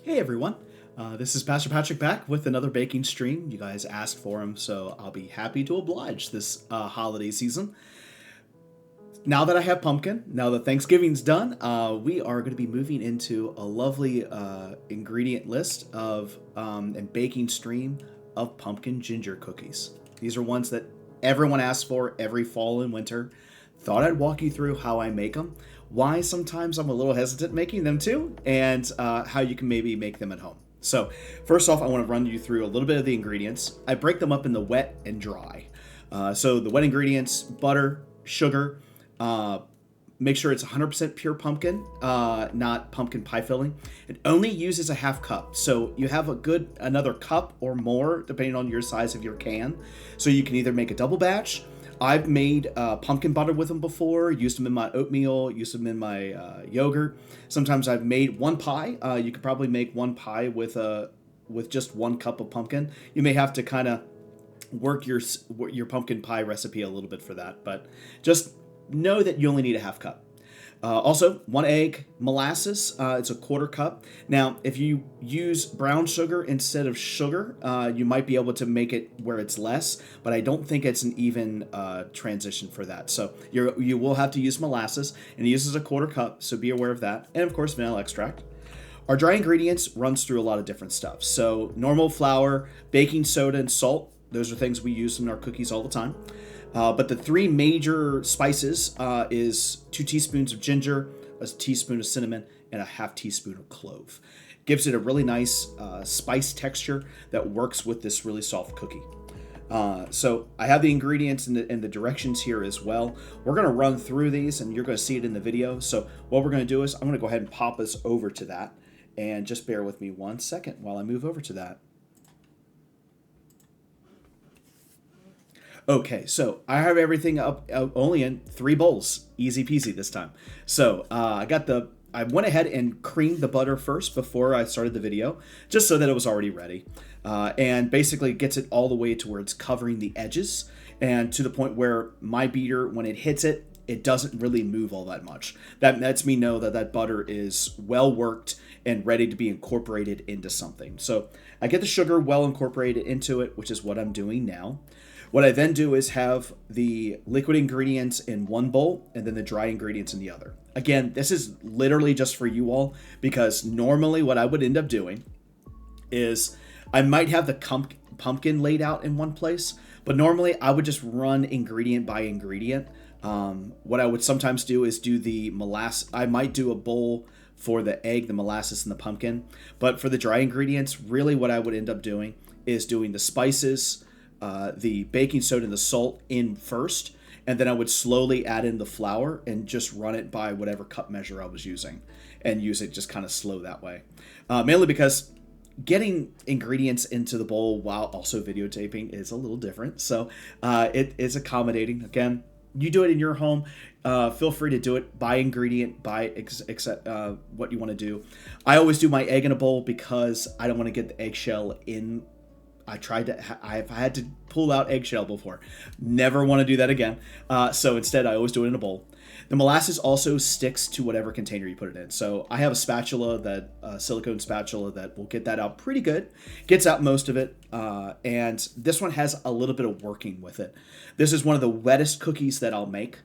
Hey everyone, this is Pastor Patrick back with another baking stream. You guys asked for him, so I'll be happy to oblige this holiday season. Now that I have pumpkin, now that Thanksgiving's done, we are going to be moving into a lovely ingredient list of and baking stream of pumpkin ginger cookies. These are ones that everyone asks for every fall and winter. Thought I'd walk you through how I make them, why sometimes I'm a little hesitant making them too, and how you can maybe make them at home. So, first off, I want to run you through a little bit of the ingredients. I break them up in the wet and dry. So, the wet ingredients: butter, sugar. Uh, Make sure it's 100% pure pumpkin, not pumpkin pie filling. It only uses a half cup, so you have another cup or more depending on your size of your can. So you can either make a double batch. I've made pumpkin butter with them before, used them in my oatmeal, used them in my yogurt. Sometimes I've made one pie. You could probably make one pie with just 1 cup of pumpkin. You may have to kind of work your pumpkin pie recipe a little bit for that, but just know that you only need a half cup. Also, 1 egg, molasses. It's a 1/4 cup. Now, if you use brown sugar instead of sugar, you might be able to make it where it's less, but I don't think it's an even transition for that. So you will have to use molasses, and it uses a 1/4 cup, so be aware of that. And of course, vanilla extract. Our dry ingredients runs through a lot of different stuff. So normal flour, baking soda, and salt. Those are things we use in our cookies all the time. But the three major spices is 2 teaspoons of ginger, a teaspoon of cinnamon, and a half teaspoon of clove. Gives it a really nice spice texture that works with this really soft cookie. So I have the ingredients and the directions here as well. We're going to run through these and you're going to see it in the video. So what we're going to do is I'm going to go ahead and pop us over to that. And just bear with me 1 second while I move over to that. Okay, so I have everything up only in 3 bowls. Easy peasy this time. So I went ahead and creamed the butter first before I started the video, just so that it was already ready. And basically gets it all the way to where it's covering the edges and to the point where my beater, when it hits it, it doesn't really move all that much. That lets me know that that butter is well worked and ready to be incorporated into something. So I get the sugar well incorporated into it, which is what I'm doing now. What I then do is have the liquid ingredients in 1 bowl and then the dry ingredients in the other. Again, this is literally just for you all because normally what I would end up doing is I might have the pumpkin laid out in one place, but normally I would just run ingredient by ingredient. What I would sometimes do is do the molasses. I might do a bowl for the egg, the molasses, and the pumpkin. But for the dry ingredients, really what I would end up doing is doing the spices, the baking soda and the salt in first, and then I would slowly add in the flour and just run it by whatever cup measure I was using and use it just kind of slow that way. Mainly because getting ingredients into the bowl while also videotaping is a little different. So it is accommodating. Again, you do it in your home. Feel free to do it by ingredient, by what you want to do. I always do my egg in a bowl because I don't want to get the eggshell in. I've had to pull out eggshell before. Never want to do that again. So instead, I always do it in a bowl. The molasses also sticks to whatever container you put it in. So I have a spatula, silicone spatula that will get that out pretty good. Gets out most of it. And this one has a little bit of working with it. This is one of the wettest cookies that I'll make.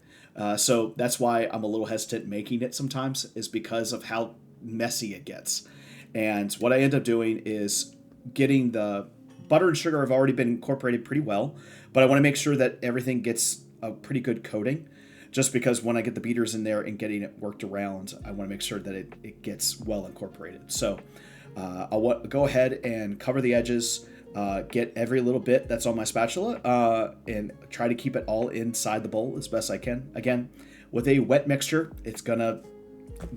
So that's why I'm a little hesitant making it sometimes, is because of how messy it gets. And what I end up doing is getting the butter and sugar have already been incorporated pretty well, but I want to make sure that everything gets a pretty good coating, just because when I get the beaters in there and getting it worked around, I want to make sure that it gets well incorporated. So I'll go ahead and cover the edges, get every little bit that's on my spatula, and try to keep it all inside the bowl as best I can. Again, with a wet mixture, it's going to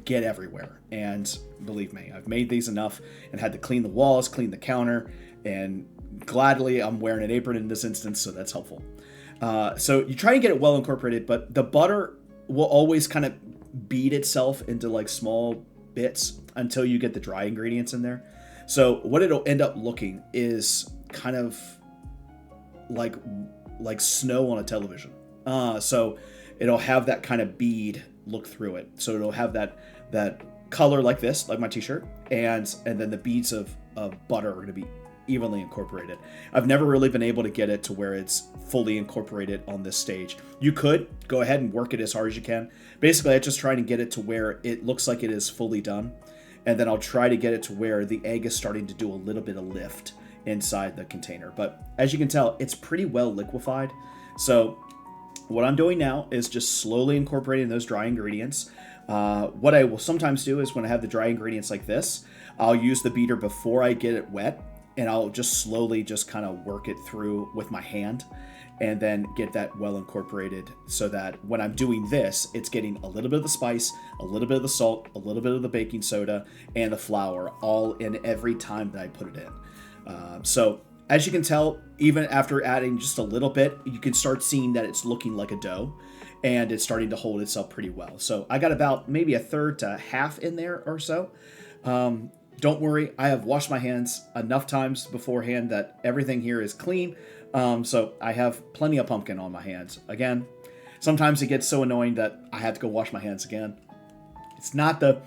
get everywhere. And believe me, I've made these enough and had to clean the walls, clean the counter, and gladly I'm wearing an apron in this instance, so that's helpful. So you try and get it well incorporated, but the butter will always kind of bead itself into like small bits until you get the dry ingredients in there. So what it'll end up looking is kind of like snow on a television. So it'll have that kind of bead look through it. So it'll have that color like this, like my t-shirt, and then the beads of butter are going to be evenly incorporated. I've never really been able to get it to where it's fully incorporated on this stage. You could go ahead and work it as hard as you can. Basically, I just try to get it to where it looks like it is fully done, and then I'll try to get it to where the egg is starting to do a little bit of lift inside the container. But as you can tell, it's pretty well liquefied. So what I'm doing now is just slowly incorporating those dry ingredients. What I will sometimes do is when I have the dry ingredients like this, I'll use the beater before I get it wet, and I'll just slowly just kind of work it through with my hand and then get that well incorporated so that when I'm doing this, it's getting a little bit of the spice, a little bit of the salt, a little bit of the baking soda, and the flour all in every time that I put it in. So as you can tell, even after adding just a little bit, you can start seeing that it's looking like a dough and it's starting to hold itself pretty well. So I got about maybe a third to half in there or so. Don't worry, I have washed my hands enough times beforehand that everything here is clean. So I have plenty of pumpkin on my hands. Again, sometimes it gets so annoying that I have to go wash my hands again. It's not the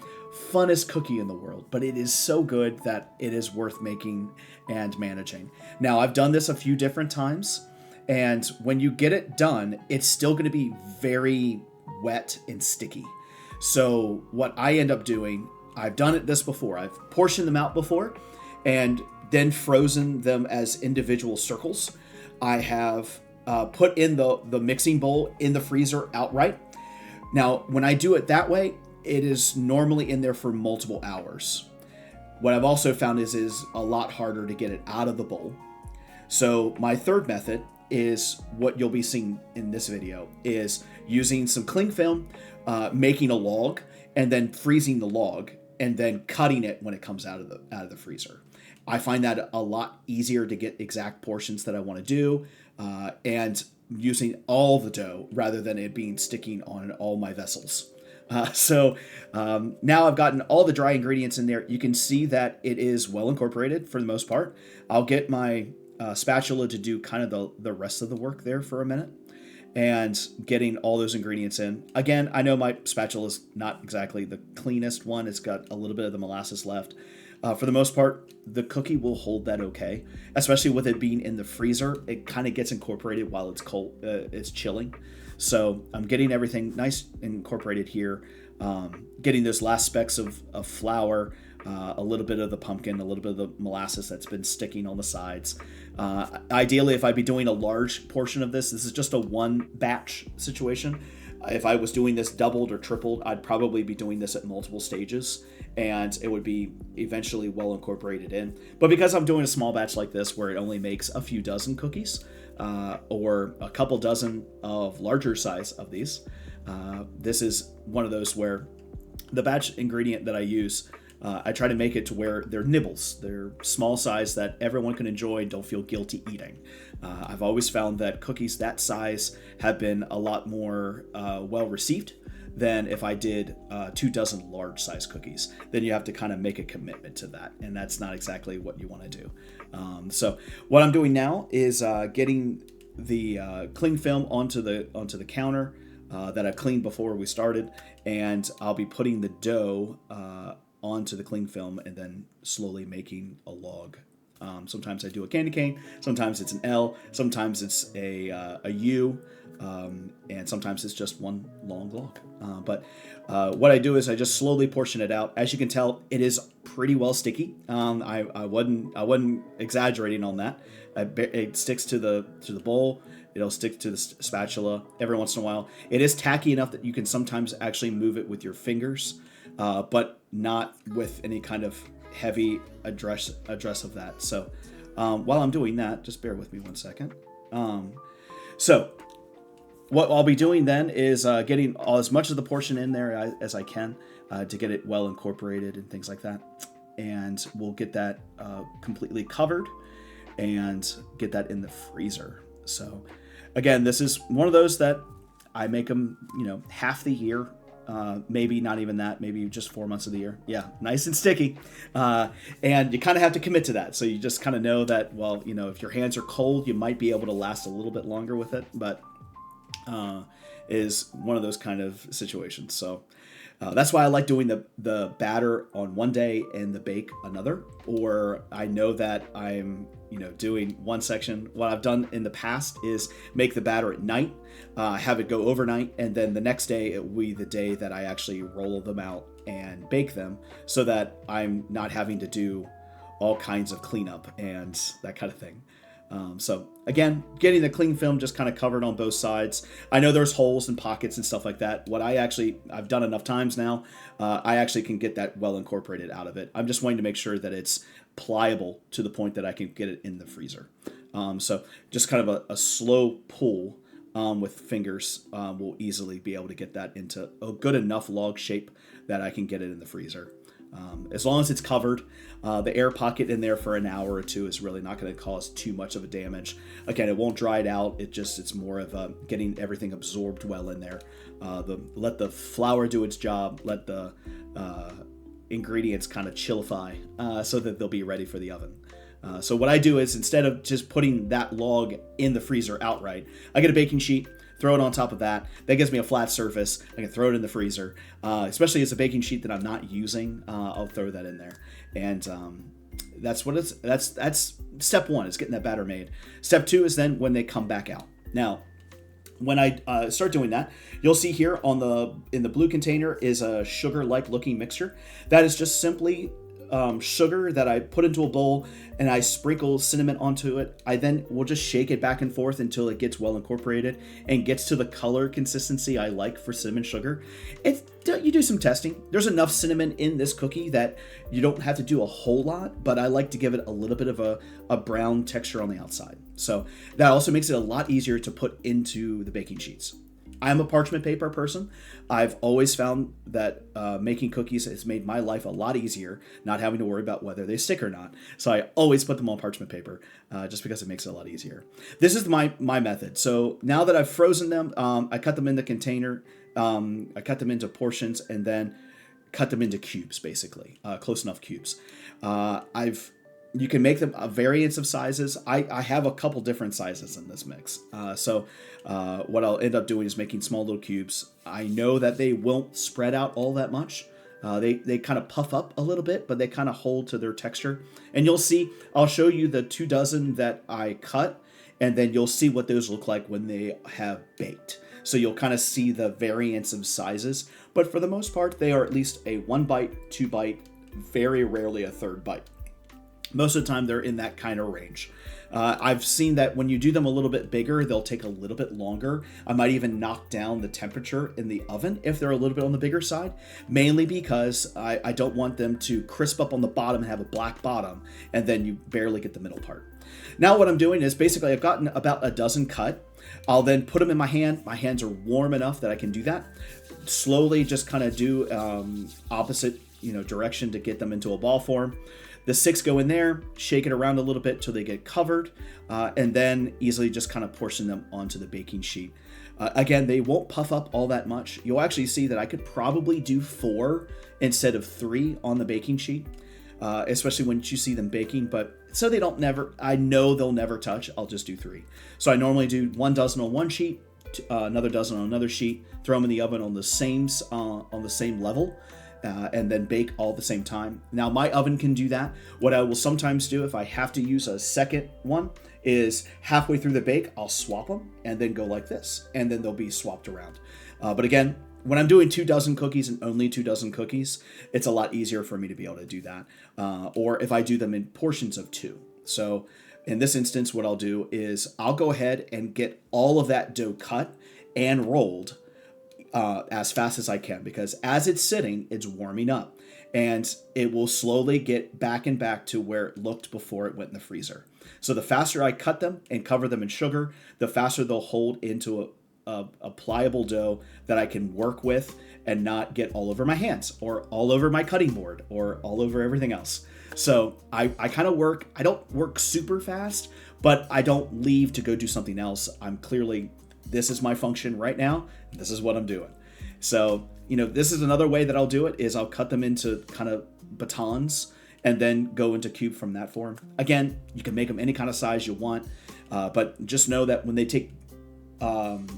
funnest cookie in the world, but it is so good that it is worth making and managing. Now, I've done this a few different times, and when you get it done, it's still going to be very wet and sticky. So what I end up doing, I've done this before. I've portioned them out before and then frozen them as individual circles. I have put in the mixing bowl in the freezer outright. Now, when I do it that way, it is normally in there for multiple hours. What I've also found is a lot harder to get it out of the bowl. So my third method is what you'll be seeing in this video, is using some cling film, making a log, and then freezing the log, and then cutting it when it comes out of the freezer. I find that a lot easier to get exact portions that I want to do, and using all the dough rather than it being sticking on all my vessels. So now I've gotten all the dry ingredients in there. You can see that it is well incorporated for the most part. I'll get my spatula to do kind of the rest of the work there for a minute, and getting all those ingredients in. Again, I know my spatula is not exactly the cleanest one. It's got a little bit of the molasses left. For the most part, the cookie will hold that okay, especially with it being in the freezer. It kind of gets incorporated while it's cold, it's chilling. So I'm getting everything nice and incorporated here, getting those last specks of flour, a little bit of the pumpkin, a little bit of the molasses that's been sticking on the sides. Ideally, if I'd be doing a large portion of this is just a one batch situation. If I was doing this doubled or tripled, I'd probably be doing this at multiple stages, and it would be eventually well incorporated in. But because I'm doing a small batch like this, where it only makes a few dozen cookies, or a couple dozen of larger size of these, this is one of those where the batch ingredient that I use, I try to make it to where they're nibbles. They're small size that everyone can enjoy and don't feel guilty eating. I've always found that cookies that size have been a lot more well received than if I did 2 dozen large size cookies. Then you have to kind of make a commitment to that, and that's not exactly what you want to do. So what I'm doing now is getting the cling film onto the counter that I cleaned before we started, and I'll be putting the dough onto the cling film and then slowly making a log. Sometimes I do a candy cane, sometimes it's an L, sometimes it's a U, and sometimes it's just one long log. But what I do is I just slowly portion it out. As you can tell, it is pretty well sticky. I wasn't exaggerating on that. It sticks to the bowl. It'll stick to the spatula every once in a while. It is tacky enough that you can sometimes actually move it with your fingers, but not with any kind of heavy address of that. So while I'm doing that, just bear with me 1 second. So what I'll be doing then is getting as much of the portion in there as I can to get it well incorporated and things like that. And we'll get that completely covered and get that in the freezer. So again, this is one of those that I make them, half the year. Maybe not even that, maybe just 4 months of the year. Yeah, nice and sticky. And you kind of have to commit to that. So you just kind of know that, well, if your hands are cold, you might be able to last a little bit longer with it, but is one of those kind of situations. So That's why I like doing the batter on one day and the bake another. Or I know that I'm doing one section. What I've done in the past is make the batter at night, have it go overnight, and then the next day it will be the day that I actually roll them out and bake them, so that I'm not having to do all kinds of cleanup and that kind of thing. So again, getting the cling film just kind of covered on both sides. I know there's holes and pockets and stuff like that. I've done enough times now, I actually can get that well incorporated out of it. I'm just wanting to make sure that it's pliable to the point that I can get it in the freezer. So just kind of a slow pull with fingers will easily be able to get that into a good enough log shape that I can get it in the freezer. As long as it's covered, the air pocket in there for an hour or two is really not going to cause too much of a damage. Again, it won't dry it out. It's more of getting everything absorbed well in there. Let the flour do its job. Let the ingredients kind of chillify so that they'll be ready for the oven. So what I do is, instead of just putting that log in the freezer outright, I get a baking sheet, throw it on top of that. That gives me a flat surface. I can throw it in the freezer, especially as a baking sheet that I'm not using. I'll throw that in there, and that's step one, is getting that batter made. Step two is then when they come back out. Now, when I start doing that, you'll see here in the blue container is a sugar-like looking mixture. That is just simply sugar that I put into a bowl, and I sprinkle cinnamon onto it. I then will just shake it back and forth until it gets well incorporated and gets to the color consistency I like for cinnamon sugar. You do some testing. There's enough cinnamon in this cookie that you don't have to do a whole lot, but I like to give it a little bit of a brown texture on the outside. So that also makes it a lot easier to put into the baking sheets. I'm a parchment paper person. I've always found that making cookies has made my life a lot easier, not having to worry about whether they stick or not. So I always put them on parchment paper, just because it makes it a lot easier. This is my method. So now that I've frozen them, I cut them in the container. I cut them into portions and then cut them into cubes, basically, close enough cubes. You can make them a variance of sizes. I have a couple different sizes in this mix. So what I'll end up doing is making small little cubes. I know that they won't spread out all that much. They kind of puff up a little bit, but they kind of hold to their texture. And you'll see, I'll show you the 2 dozen that I cut, and then you'll see what those look like when they have baked. So you'll kind of see the variance of sizes. But for the most part, they are at least a 1 bite, 2 bite, very rarely a 3rd bite. Most of the time, they're in that kind of range. I've seen that when you do them a little bit bigger, they'll take a little bit longer. I might even knock down the temperature in the oven if they're a little bit on the bigger side, mainly because I don't want them to crisp up on the bottom and have a black bottom, and then you barely get the middle part. Now what I'm doing is, basically, I've gotten about a dozen cut. I'll then put them in my hand. My hands are warm enough that I can do that. Slowly just kind of do opposite direction to get them into a ball form. The 6 go in there, shake it around a little bit till they get covered, and then easily just kind of portion them onto the baking sheet. Again, they won't puff up all that much. You'll actually see that I could probably do 4 instead of 3 on the baking sheet, especially when you see them baking. But so I know they'll never touch, I'll just do 3. So I normally do 1 dozen on one sheet, another dozen on another sheet, throw them in the oven on the same level. And then bake all at the same time. Now, my oven can do that. What I will sometimes do, if I have to use a second one, is halfway through the bake, I'll swap them and then go like this, and then they'll be swapped around. But again, when I'm doing 2 dozen cookies and only 2 dozen cookies, it's a lot easier for me to be able to do that. Or if I do them in portions of 2. So in this instance, what I'll do is I'll go ahead and get all of that dough cut and rolled as fast as I can, because as it's sitting, it's warming up, and it will slowly get back and back to where it looked before it went in the freezer. So the faster I cut them and cover them in sugar, the faster they'll hold into a pliable dough that I can work with and not get all over my hands or all over my cutting board or all over everything else. So I kind of work. I don't work super fast, but I don't leave to go do something else. This is my function right now. This is what I'm doing. So, this is another way that I'll do it, is I'll cut them into kind of batons and then go into cube from that form. Again, you can make them any kind of size you want, but just know that when they take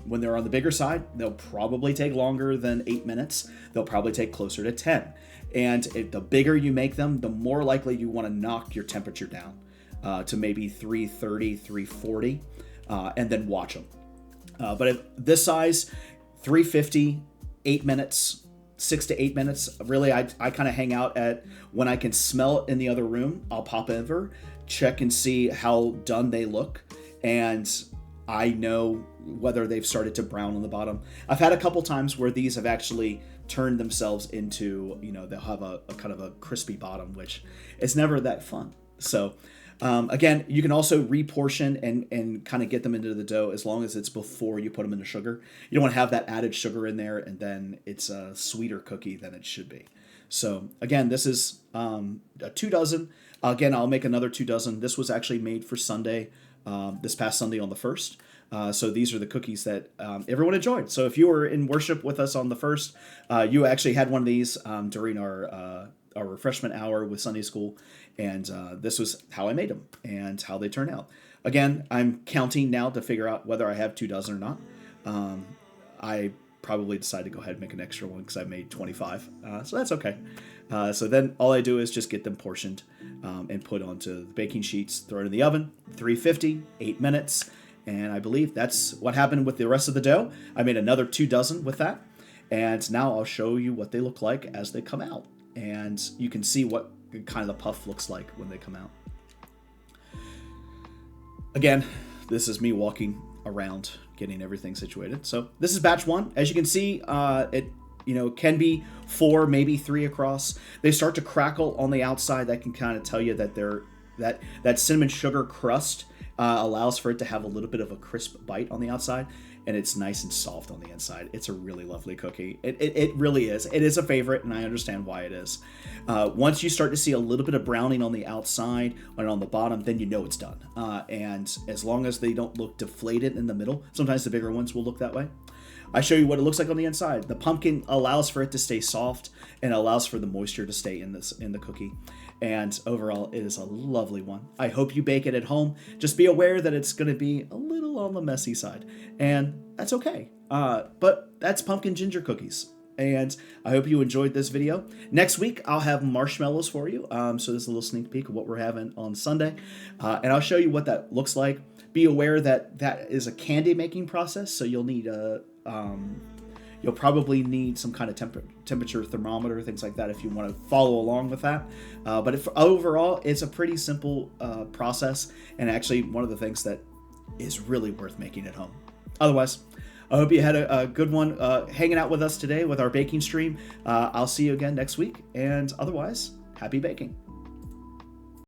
When they're on the bigger side, they'll probably take longer than 8 minutes. They'll probably take closer to 10. And the bigger you make them, the more likely you want to knock your temperature down to maybe 330, 340, and then watch them. But if this size, 350, 8 minutes, 6 to 8 minutes. Really, I kind of hang out at when I can smell it in the other room. I'll pop over, check and see how done they look, and I know whether they've started to brown on the bottom. I've had a couple times where these have actually turned themselves into, they'll have a kind of a crispy bottom, which is never that fun. So again, you can also reportion and kind of get them into the dough as long as it's before you put them into sugar. You don't want to have that added sugar in there and then it's a sweeter cookie than it should be. So again, this is a 2 dozen. Again, I'll make another 2 dozen. This was actually made for Sunday, this past Sunday on the 1st. So these are the cookies that everyone enjoyed. So if you were in worship with us on the 1st, you actually had one of these during our refreshment hour with Sunday school. And this was how I made them and how they turn out. Again, I'm counting now to figure out whether I have 2 dozen or not. I probably decided to go ahead and make an extra one because I made 25. So that's okay. So then all I do is just get them portioned and put onto the baking sheets, throw it in the oven, 350, 8 minutes. And I believe that's what happened with the rest of the dough. I made another 2 dozen with that. And now I'll show you what they look like as they come out. And you can see what kind of the puff looks like when they come out. Again, this is me walking around getting everything situated. So this is batch 1. As you can see, it can be 4, maybe 3 across. They start to crackle on the outside. That can kind of tell you that that cinnamon sugar crust allows for it to have a little bit of a crisp bite on the outside, and it's nice and soft on the inside. It's a really lovely cookie. It really is. It is a favorite, and I understand why it is. Once you start to see a little bit of browning on the outside and on the bottom, then you know it's done. And as long as they don't look deflated in the middle, sometimes the bigger ones will look that way. I show you what it looks like on the inside. The pumpkin allows for it to stay soft and allows for the moisture to stay in the cookie. And overall, it is a lovely one. I hope you bake it at home. Just be aware that it's going to be a little on the messy side, and that's okay. But that's pumpkin ginger cookies. And I hope you enjoyed this video. Next week, I'll have marshmallows for you. So this is a little sneak peek of what we're having on Sunday. And I'll show you what that looks like. Be aware that that is a candy making process. So you'll need you'll probably need some kind of temperature thermometer, things like that, if you want to follow along with that. But overall, it's a pretty simple process, and actually one of the things that is really worth making at home. Otherwise, I hope you had a good one hanging out with us today with our baking stream. I'll see you again next week, and otherwise, happy baking.